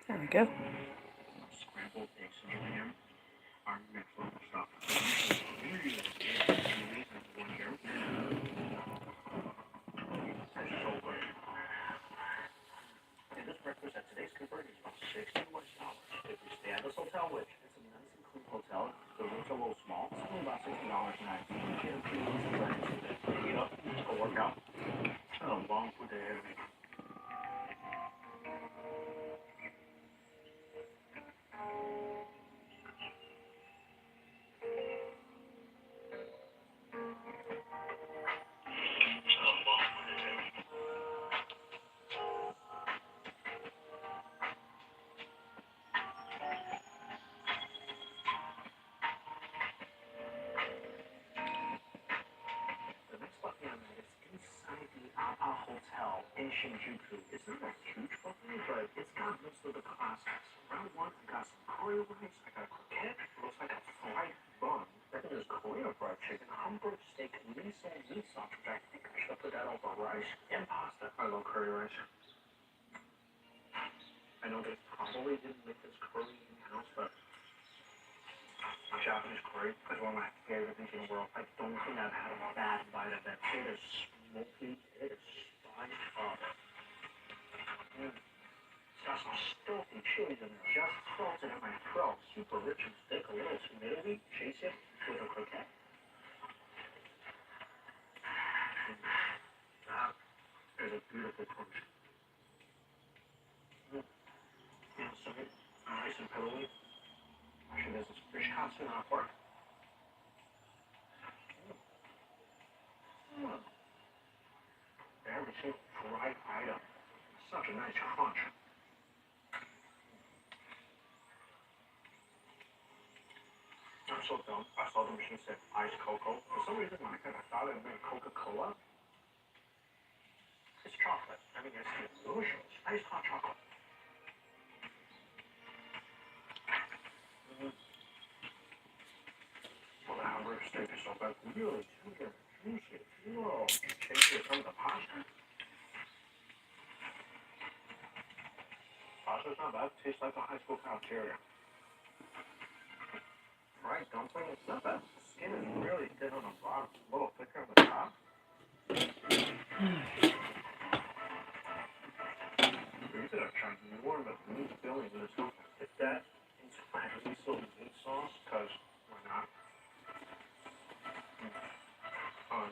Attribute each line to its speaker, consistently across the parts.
Speaker 1: There we go.
Speaker 2: Scrambled eggs and ham are next level stuff. So good. And this breakfast at today's conversion is about $60 if you stay at this hotel, which it's a nice and clean hotel. The rooms are a little small. It's only about $60 a night. You get a pretty easy breakfast with it. You know, just go work out. And a long food day every day. The next buffet I'm at is inside the Apa Hotel in Shinjuku. It's not a huge buffet, but it's got most of the classics. Round one, I got some curry rice, I got a croquette, looks like a fried bun. Then there's Korean fried chicken, Hamburg steak, miso meat sauce, which I think I should have put that over rice, and pasta. I love curry rice. I know they probably didn't make this curry in-house, but Japanese curry is one of my favorite things in the world. I don't think I've had a bad bite of it. It is smoky. It is spiced up. It's got some stealthy chilies in there. Just salted in my throat. Super rich and thick. A little tomatoey. Chase it with a croquette. That is a beautiful crunch. Inside, nice and pillowy. Actually, there's this fish katsu on pork. Every single fried item. Such a nice crunch. I'm so dumb. I saw the machine said iced cocoa. For some reason, when I thought it meant Coca-Cola. It's chocolate. I mean, it's delicious. Iced hot chocolate. Well, the Hamburg steak is so good. Really tender, juicy. Whoa. Tasty from the pasta. Pasta's not bad. Tastes like a high school cafeteria. Fried dumpling, it's not bad. The skin is really thin on the bottom. A little thicker on the top. These are trying more of the meat filling in this one. Dip that into my miso meat sauce, because why not?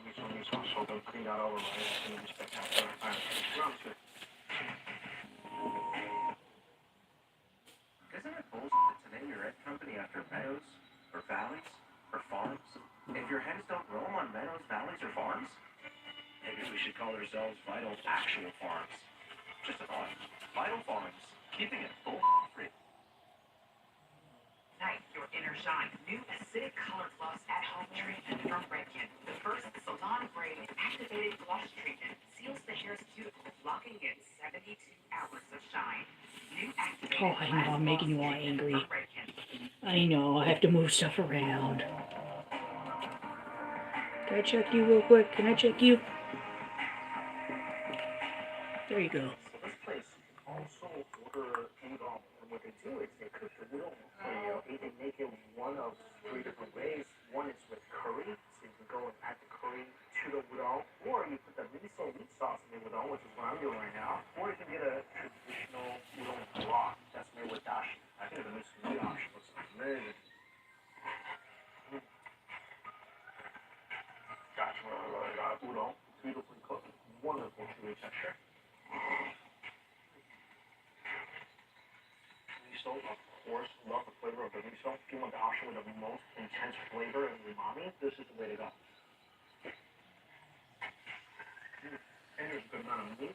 Speaker 2: Miso meat sauce, so good. Clean that over right. It's going to be spectacular. Alright, round two. Isn't it bullshit to name your egg company after meadows, or valleys, or farms? If your hens don't roam on meadows, valleys, or farms, maybe we should call ourselves Vital Actual Farms. Just a thought. Vital Farms, keeping it bull-free.
Speaker 3: Ignite your inner shine. New acidic color plus at-home treatment from Redken. The first salon-grade activated gloss treatment seals the hair's cuticles, locking in 72 hours of shine. New activated
Speaker 1: Oh, I know, I'm making you all angry.
Speaker 3: from Redken.
Speaker 1: I know, I have to move stuff around. Can I check you real quick? Can I check you? There you go.
Speaker 2: So this place also order udon, and what they do is they cook the udon for you. They make it one of three different ways. One is with curry, so you can go and add the curry to the udon, or you put the miso meat sauce in the udon, which is what I'm doing right now, or you can get a traditional udon broth that's made with dashi. I think the miso meat option looks amazing. That's what I really got. Udon, beautifully cooked, wonderful chewy texture. Miso, of course, love the flavor of the miso. If you want the option with the most intense flavor and umami, this is the way to go. And there's a good amount of meat.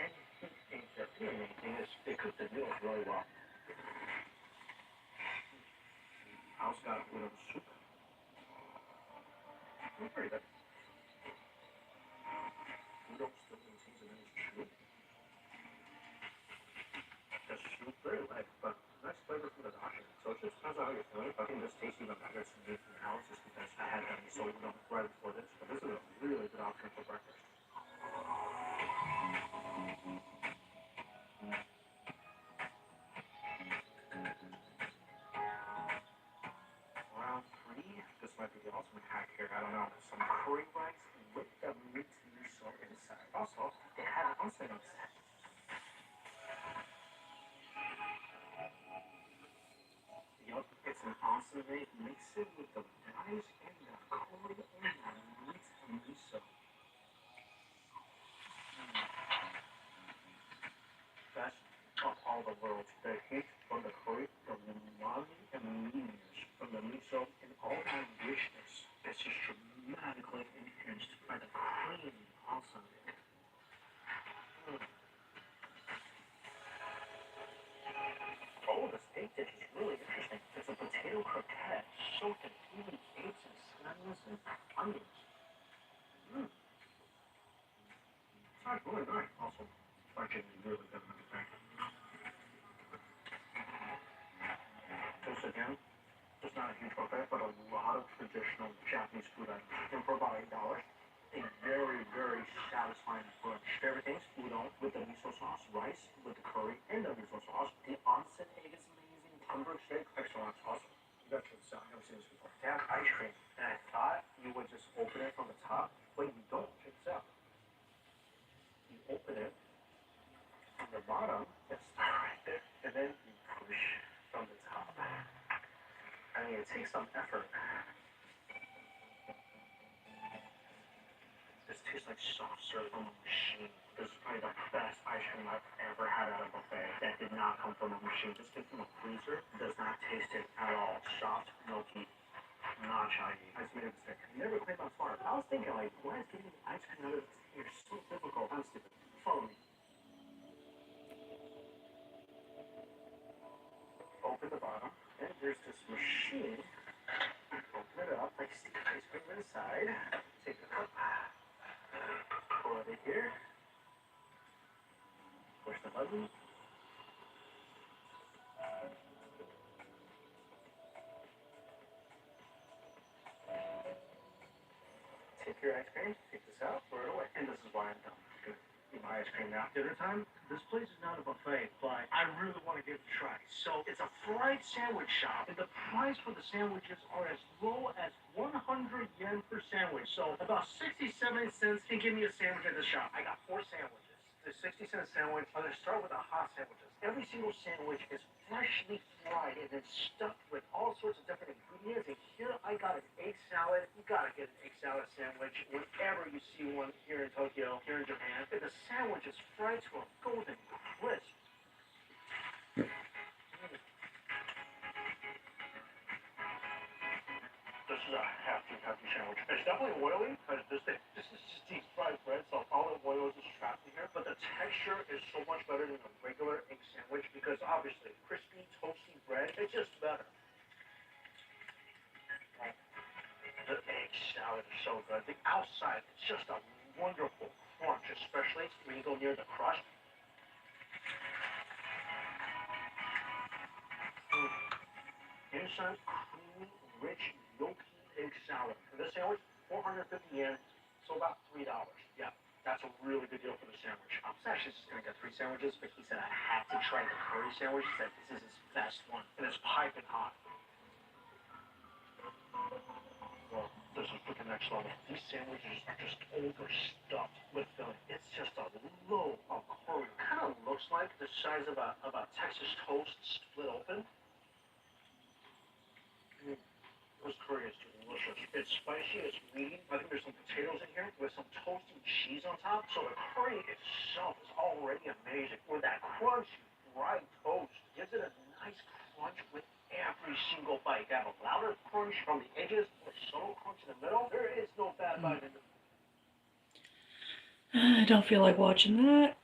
Speaker 2: And heat ain't there. The main thing is they cook the noodles really well. I also got a little soup. It's pretty good. Udon still contains an chew. The soup very light, but nice flavor from the dashi. So it just depends on how you're feeling. I think this tastes even better to me from now, just because I had that miso udon right before this. But this is a really good option for breakfast. awesome hack here. I don't know. Some curry rice with the meat miso inside. Also, they had onsen inside. Yup, it's an onsen. Mix it with the rice and the curry and the meat miso. Best of all the world. The heat from the curry, the umami and meatiness from the miso, and all that richness is just dramatically enhanced by the cream also. Oh, the steak dish is really interesting. It's a potato croquette soaked in even eggs and scallions and onions. It's not really nice. Also, fried chicken is really good. Toast again. Just not a huge buffet, but a lot of traditional Japanese food items. And for about $8, a very, very satisfying brunch. Everything's udon with the miso sauce, rice with the curry and the miso sauce. The onsen egg is amazing. Hamburg steak, excellent, awesome. You got to try this out. I've never seen this before. They have ice cream, and I thought you would just open it from the top, but you don't. Check this out. You open it from the bottom, it's right there, and then you push from the top. I mean, it takes some effort. This tastes like soft serve from a machine. This is probably the best ice cream I've ever had at a buffet. That did not come from a machine. This came from a freezer. Does not taste it at all. Soft, milky, not chuggy. I just made a mistake. I never claimed I'm smart. I was thinking, like, why is getting ice cream out of this here so difficult? I'm stupid. Follow me. Open the bottom, and there's this machine. Open it up, like stick ice cream inside. Take the cup. Pour it in here. Push the button. Take your ice cream, take this out, pour it away. And this is why I'm done. Good. Eat my ice cream now. Dinner time? This place is not a buffet, but I really want to give it a try. So it's a fried sandwich shop, and the price for the sandwiches are as low as 100 yen per sandwich. So about 60, 70 cents can give me a sandwich at the shop. I got 4 sandwiches. The 60-cent sandwich, I'm going to start with the hot sandwiches. Every single sandwich is freshly fried and then stuffed with all sorts of different ingredients. And here I got an egg salad. You got to get an egg salad sandwich whenever you see one here in Tokyo, here in Japan. And the sandwich is fried to a golden crisp. This is a hefty sandwich. It's definitely oily, because this is just deep fried bread, so all the oil is just trapped in here. But the texture is so much better than a regular egg sandwich, because obviously crispy, toasty bread, it's just better. The egg salad is so good. The outside, it's just a wonderful crunch, especially when you go near the crust. Inside, creamy, rich, yolky egg salad. And this sandwich, 450 yen, so about $3. Yeah, that's a really good deal for the sandwich. I was actually just gonna get 3 sandwiches, but he said I had to try the curry sandwich. He said this is his best one, and it's piping hot. Well, this is freaking next level. These sandwiches are just overstuffed with filling. It's just a load of curry. Kind of looks like the size of a Texas toast split open. This curry is delicious. It's spicy, it's meaty. I think there's some potatoes in here with some toasted cheese on top. So the curry itself is already amazing. With that crunchy fried toast, gives it a nice crunch with every single bite. They have a louder crunch from the edges, a subtle crunch in the middle. There is no bad bite in the
Speaker 1: I don't feel like watching that.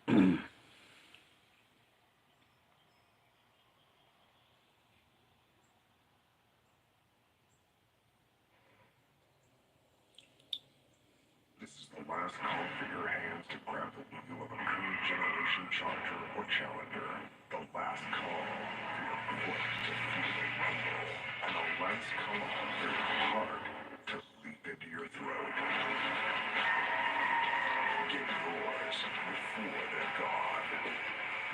Speaker 4: This is the last call for your hands to grab the wheel of a current generation Charger or Challenger. The last call for your foot to feel it rumble. And the last call for your heart to leap into your throat. Get yours before they're gone.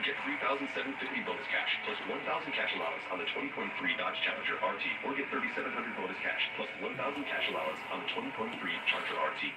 Speaker 5: Get $3,750 bonus cash, plus 1,000 cash allowance on the 2023 Dodge Challenger RT, or get 3,700 bonus cash, plus 1,000 cash allowance on the 2023 Charger RT.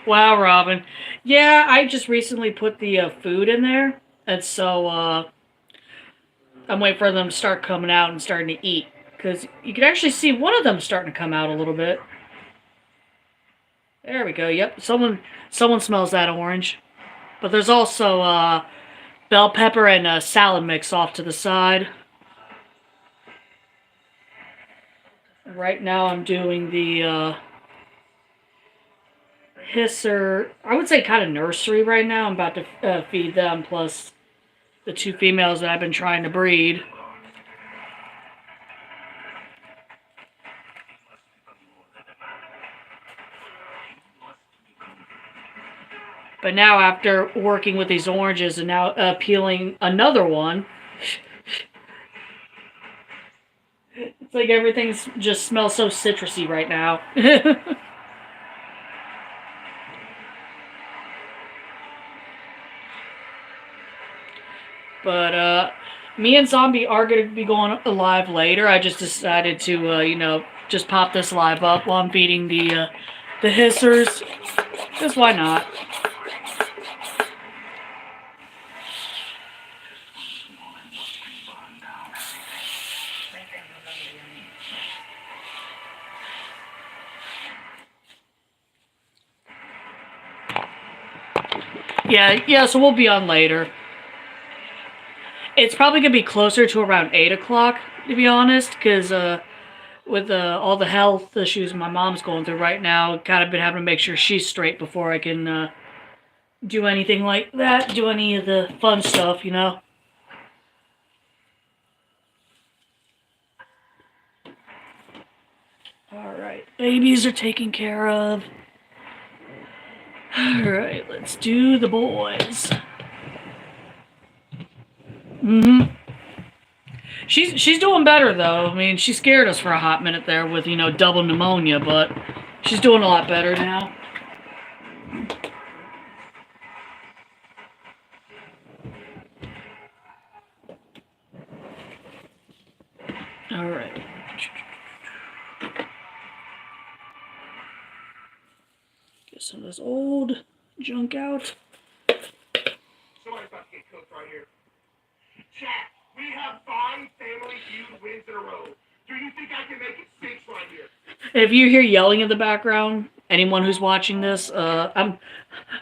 Speaker 1: Wow, Robin. Yeah, I just recently put the food in there, and so I'm waiting for them to start coming out and starting to eat. Because you can actually see one of them starting to come out a little bit. There we go. Yep, someone smells that orange. But there's also bell pepper and salad mix off to the side. Right now I'm doing the hisser, I would say kind of nursery right now. I'm about to feed them, plus the two females that I've been trying to breed. But now after working with these oranges and now peeling another one, it's like everything's just smells so citrusy right now. But me and Zombie are going to be going live later. I just decided to, you know, just pop this live up while I'm feeding the hissers. Because why not? Yeah, so we'll be on later. It's probably going to be closer to around 8 o'clock, to be honest, because with all the health issues my mom's going through right now, kind of been having to make sure she's straight before I can do anything like that, do any of the fun stuff, you know? Alright, babies are taken care of. Alright, let's do the boys. She's doing better, though. I mean, she scared us for a hot minute there with, you know, double pneumonia, but she's doing a lot better now. Alright. Get some of this old junk out.
Speaker 2: Somebody's about to get cooked right here. Chat, we have 5 Family Feud wins in a row. Do you think I can make it 6 right here?
Speaker 1: If you hear yelling in the background, anyone who's watching this, I'm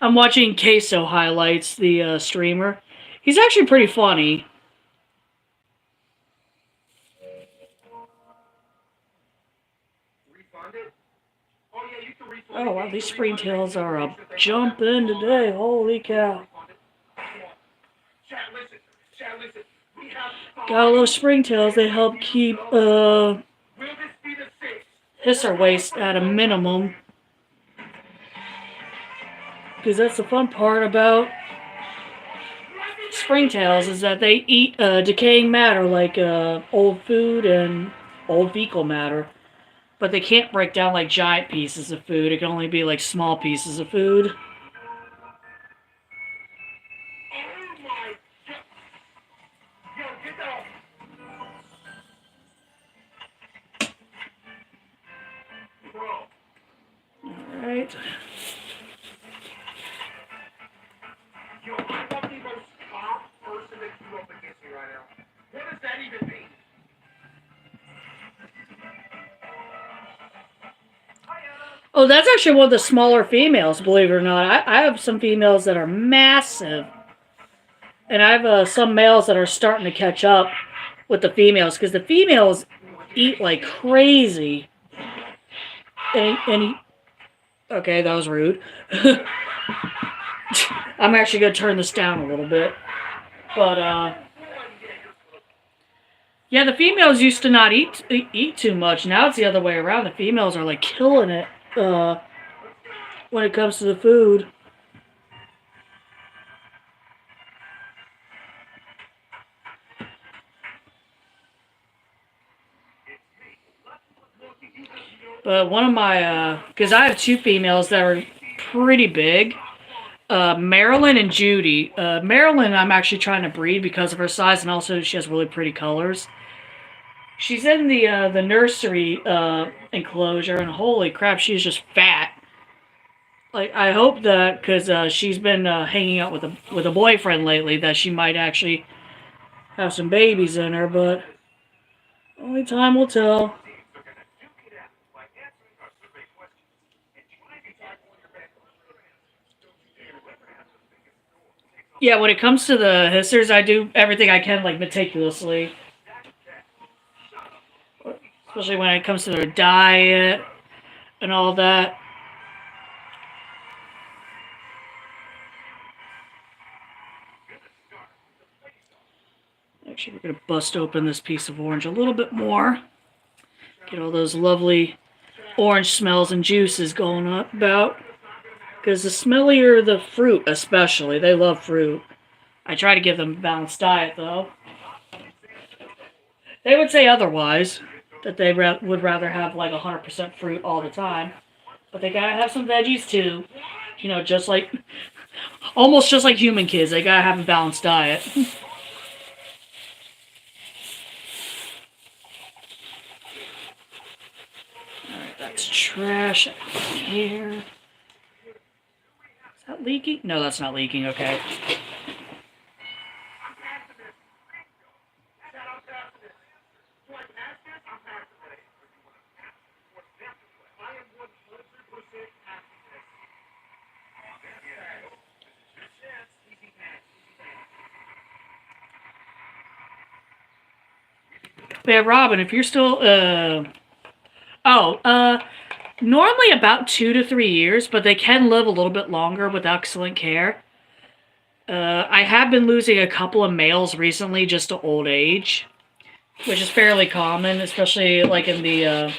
Speaker 1: watching Queso Highlights, the streamer. He's actually pretty funny.
Speaker 2: Refund it? Oh yeah, you can refund
Speaker 1: Oh wow, these springtails are jumping today. Holy cow.
Speaker 2: Chat, listen. We have 5.
Speaker 1: Gotta love springtails. They help keep
Speaker 2: Will this be the 6th?
Speaker 1: hisser waste at a minimum. Because that's the fun part about springtails, is that they eat decaying matter like old food and old fecal matter. But they can't break down like giant pieces of food. It can only be like small pieces of food.
Speaker 2: Oh my god! Yo, get that off! Bro.
Speaker 1: Alright.
Speaker 2: Yo, I want the most top person that you up against me right now. What does that even mean?
Speaker 1: Oh, that's actually one of the smaller females, believe it or not. I have some females that are massive. And I have some males that are starting to catch up with the females, because the females eat like crazy. Okay, that was rude. I'm actually going to turn this down a little bit. But, yeah, the females used to not eat too much. Now it's the other way around. The females are, like, killing it. uh, when it comes to the food. But one of my, because I have two females that are pretty big, Marilyn and Judy. Marilyn, I'm actually trying to breed because of her size, and also she has really pretty colors. She's in the nursery enclosure, and holy crap, she's just fat. Like I hope that because she's been hanging out with a boyfriend lately, that she might actually have some babies in her, but only time will tell. Yeah, when it comes to the hissers, I do everything I can, like, meticulously. Especially when it comes to their diet and all that. Actually, we're going to bust open this piece of orange a little bit more. Get all those lovely orange smells and juices going about. Because the smellier the fruit, especially, they love fruit. I try to give them a balanced diet, though. They would say otherwise, that they would rather have like 100% fruit all the time. But they gotta have some veggies too. You know, just like, almost just like human kids, they gotta have a balanced diet. Alright, that's trash here. Is that leaking? No, that's not leaking, okay. Yeah, Robin, if you're still, normally about 2 to 3 years, but they can live a little bit longer with excellent care. I have been losing a couple of males recently just to old age, which is fairly common, especially like in the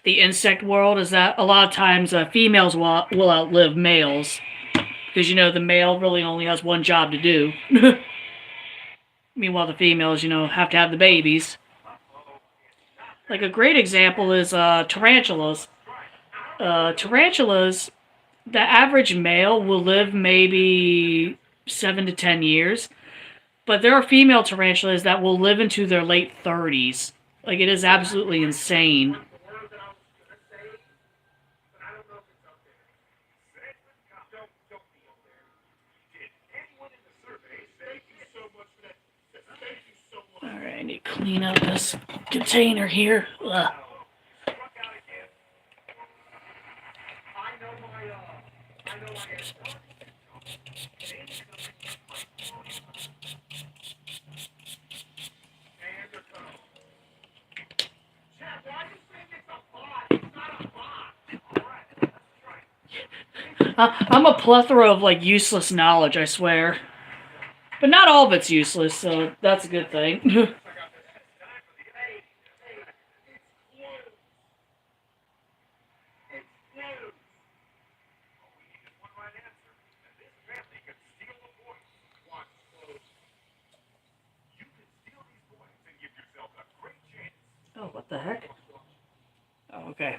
Speaker 1: insect world. Is that a lot of times females will outlive males because you know the male really only has one job to do. Meanwhile, the females, you know, have to have the babies. Like a great example is tarantulas. Tarantulas, the average male will live maybe 7 to 10 years, but there are female tarantulas that will live into their late 30s. Like, it is absolutely insane. Alright, I need to clean up this container here. Ugh. I'm a plethora of, like, useless knowledge, I swear. But not all of it's useless, so that's a good thing. Oh, what the heck? Oh, okay.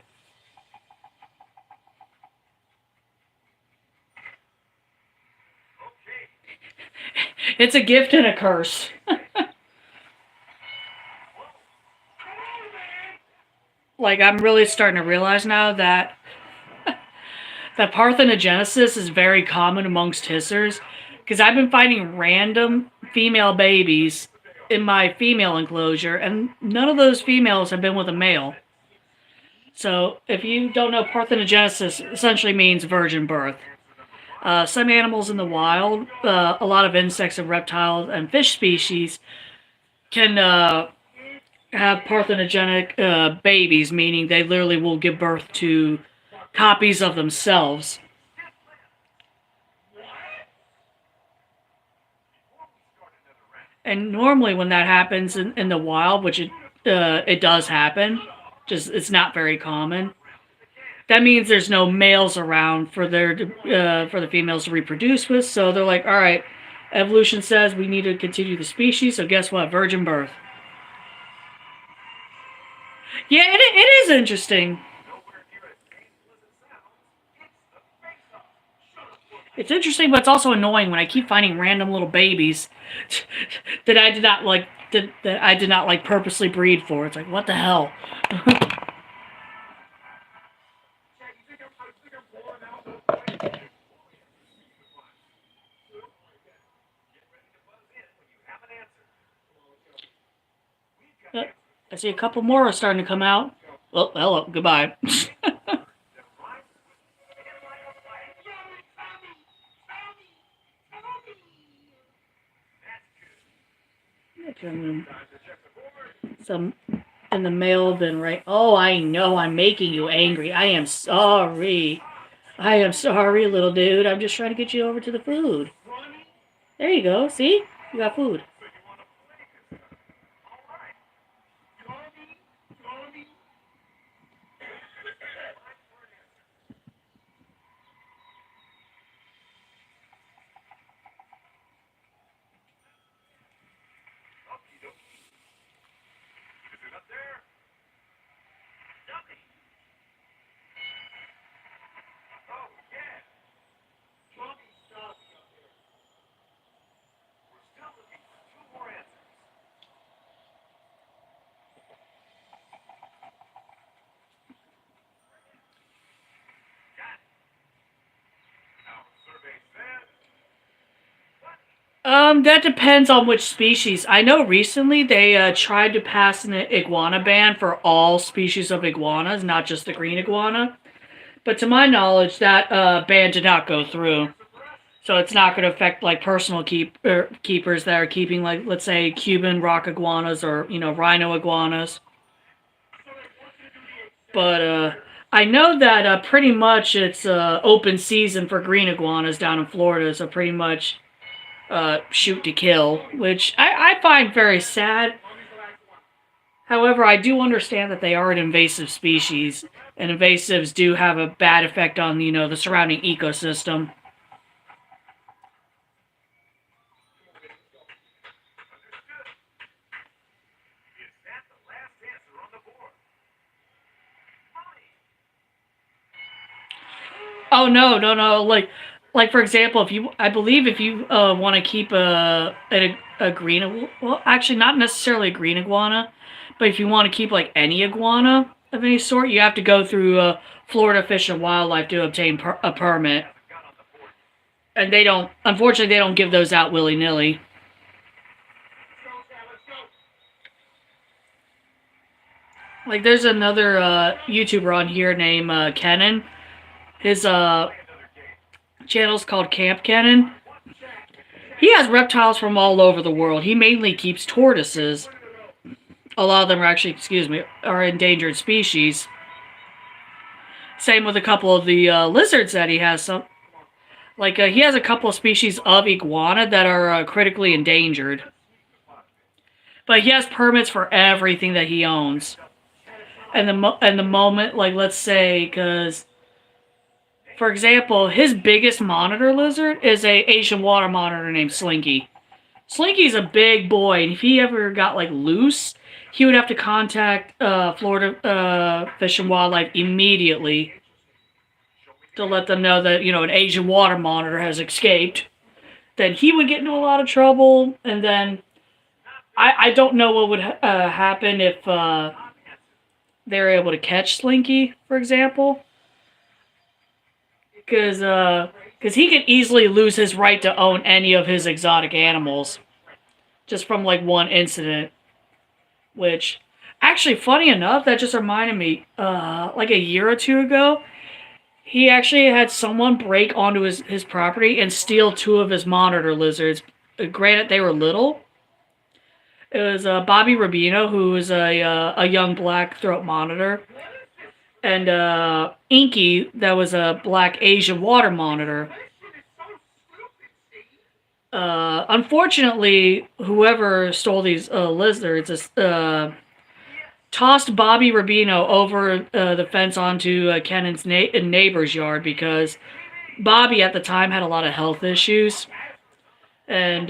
Speaker 1: It's a gift and a curse. Like, I'm really starting to realize now that parthenogenesis is very common amongst hissers, because I've been finding random female babies in my female enclosure, and none of those females have been with a male. So, if you don't know, parthenogenesis essentially means virgin birth. Some animals in the wild, a lot of insects and reptiles and fish species can have parthenogenic babies, meaning they literally will give birth to copies of themselves. And normally when that happens in the wild, which it does happen, just it's not very common, that means there's no males around for the females to reproduce with. So they're like, all right, evolution says we need to continue the species. So guess what? Virgin birth. Yeah, it is interesting. It's interesting, but it's also annoying when I keep finding random little babies that I did not like that I did not like purposely breed for. It's like, what the hell? I see a couple more are starting to come out. Well, hello, goodbye. Some in the mail bin, right? Oh, I know I'm making you angry. I am sorry. I am sorry, little dude. I'm just trying to get you over to the food. There you go. See? You got food. That depends on which species. I know recently they tried to pass an iguana ban for all species of iguanas, not just the green iguana. But to my knowledge, that ban did not go through. So it's not going to affect like personal keepers that are keeping like, let's say, Cuban rock iguanas or rhino iguanas. But I know that pretty much it's open season for green iguanas down in Florida. So pretty much shoot to kill, which I find very sad. However, I do understand that they are an invasive species, and invasives do have a bad effect on the surrounding ecosystem. Oh no, no, no! Like for example, I believe if you want to keep a green, well, actually not necessarily a green iguana, but if you want to keep like any iguana of any sort, you have to go through Florida Fish and Wildlife to obtain a permit, and unfortunately, they don't give those out willy nilly. Like there's another YouTuber on here named Kenan. His channel's called Camp Kenan. He has reptiles from all over the world. He mainly keeps tortoises. A lot of them are actually, are endangered species. Same with a couple of the lizards that he has. He has a couple of species of iguana that are critically endangered. But he has permits for everything that he owns. And the moment, like let's say, because for example, his biggest monitor lizard is a Asian water monitor named Slinky. Slinky's a big boy, and if he ever got like loose, he would have to contact Florida Fish and Wildlife immediately to let them know that an Asian water monitor has escaped. Then he would get into a lot of trouble, and then I don't know what would happen if they were able to catch Slinky, for example. Because he could easily lose his right to own any of his exotic animals just from like one incident. Which, actually, funny enough, that just reminded me, like a year or two ago, he actually had someone break onto his property and steal 2 of his monitor lizards. Granted, they were little. It was Bobby Rubino, who was a young black throat monitor. And Inky, that was a black Asian water monitor. Unfortunately, whoever stole these lizards, tossed Bobby Rubino over the fence onto Kennan's neighbor's yard because Bobby at the time had a lot of health issues. And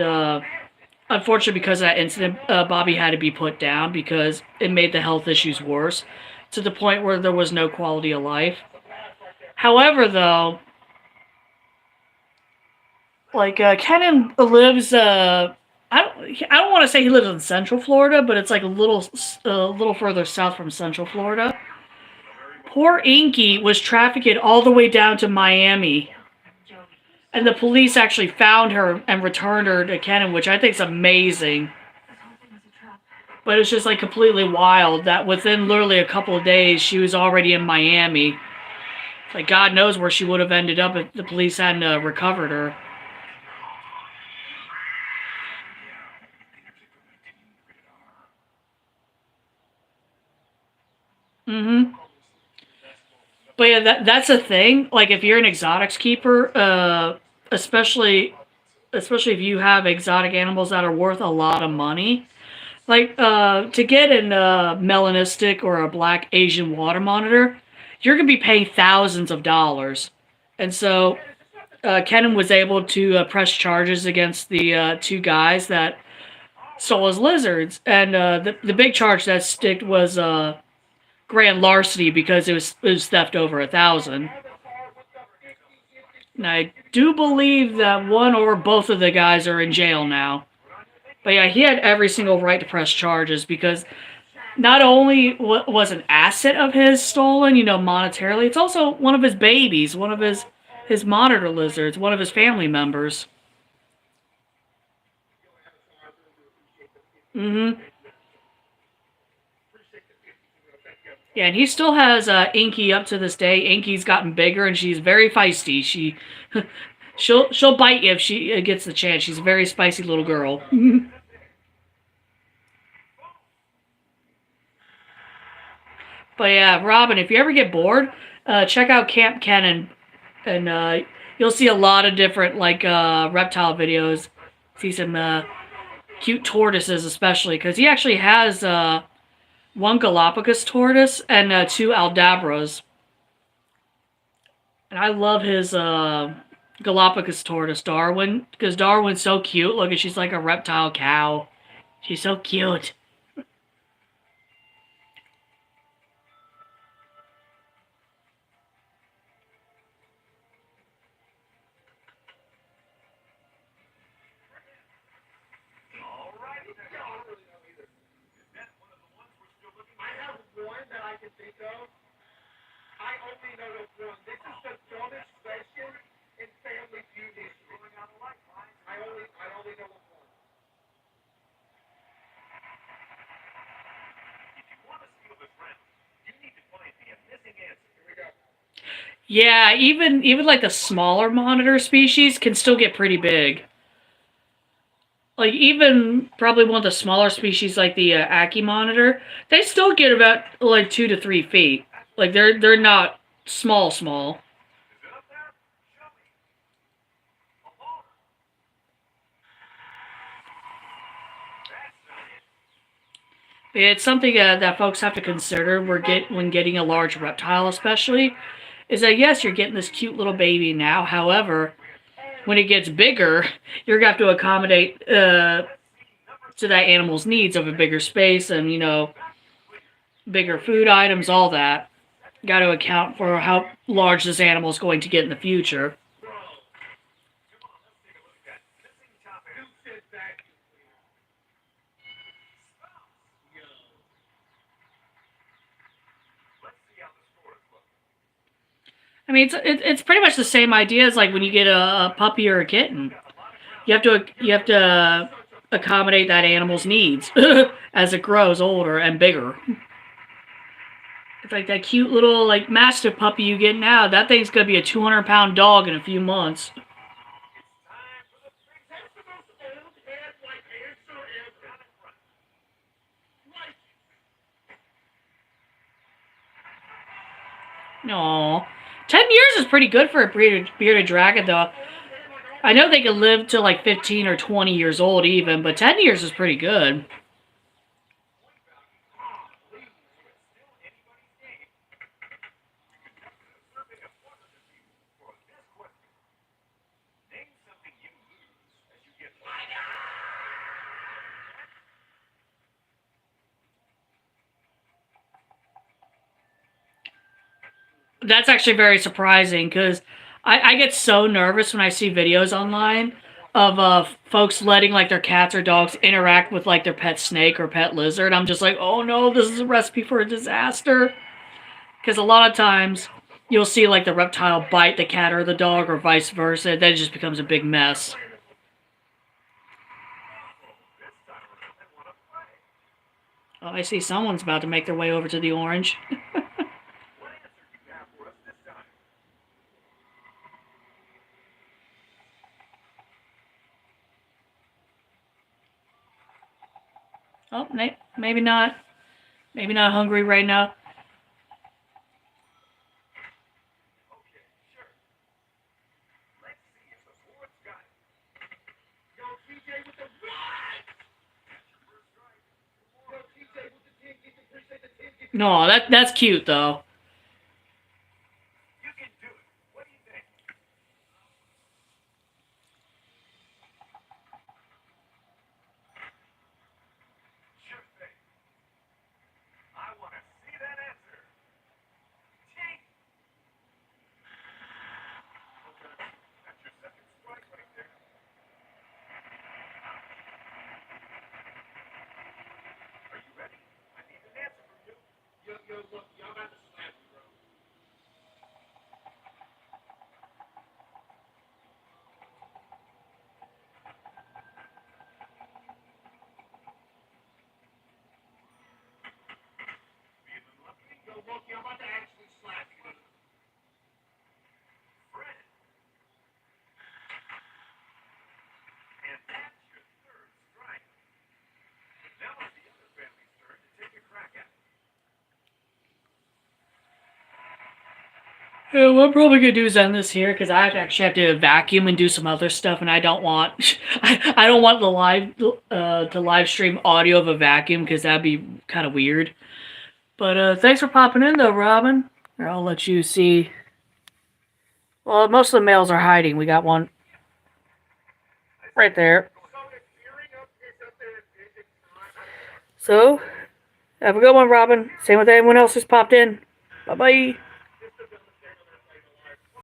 Speaker 1: unfortunately, because of that incident, Bobby had to be put down because it made the health issues worse to the point where there was no quality of life. However, though, like Kennan lives, I don't want to say he lives in Central Florida, but it's like a little further south from Central Florida. Poor Inky was trafficked all the way down to Miami. And the police actually found her and returned her to Kennan, which I think is amazing. But it's just like completely wild that within literally a couple of days, she was already in Miami. Like God knows where she would have ended up if the police hadn't recovered her. Mm-hmm. But yeah, that's a thing. Like if you're an exotics keeper, especially if you have exotic animals that are worth a lot of money. Like, to get an melanistic or a black Asian water monitor, you're going to be paying thousands of dollars. And so, Kenan was able to press charges against the two guys that stole his lizards. And the big charge that sticked was grand larceny because it was theft over 1,000. And I do believe that one or both of the guys are in jail now. But yeah, he had every single right to press charges because not only was an asset of his stolen, monetarily, it's also one of his babies, one of his monitor lizards, one of his family members. Mm-hmm. Yeah, and he still has Inky up to this day. Inky's gotten bigger, and she's very feisty. She'll bite you if she gets the chance. She's a very spicy little girl. But yeah, Robin, if you ever get bored, check out Camp Kennan, and you'll see a lot of different reptile videos. See some cute tortoises, especially because he actually has one Galapagos tortoise and 2 Aldabras. And I love his Galapagos tortoise, Darwin, because Darwin's so cute. Look, she's like a reptile cow. She's so cute. Yeah, even like the smaller monitor species can still get pretty big. Like even probably one of the smaller species, like the Aki monitor, they still get about like 2 to 3 feet. Like they're not small. But it's something that folks have to consider when getting a large reptile, especially, is that yes, you're getting this cute little baby now. However, when it gets bigger, you're going to have to accommodate to that animal's needs of a bigger space and, bigger food items, all that. Got to account for how large this animal is going to get in the future. I mean, it's pretty much the same idea as like when you get a puppy or a kitten. You have to accommodate that animal's needs as it grows older and bigger. It's like that cute little like mastiff puppy you get now. That thing's gonna be a 200-pound dog in a few months. No, 10 years is pretty good for a bearded dragon, though. I know they can live to like 15 or 20 years old even, but 10 years is pretty good. That's actually very surprising because I get so nervous when I see videos online of folks letting like their cats or dogs interact with like their pet snake or pet lizard. I'm just like, oh no, this is a recipe for a disaster. Because a lot of times you'll see like the reptile bite the cat or the dog or vice versa. Then it just becomes a big mess. Oh, I see someone's about to make their way over to the orange. Oh, maybe not. Maybe not hungry right now. No, that's cute though. Yeah, what I'm probably gonna do is end this here because I actually have to vacuum and do some other stuff, and I don't want I don't want the live stream audio of a vacuum because that'd be kind of weird. But thanks for popping in though, Robin. Here, I'll let you see. Well, most of the males are hiding. We got one right there. So, have a good one, Robin. Same with anyone else who's popped in. Bye bye.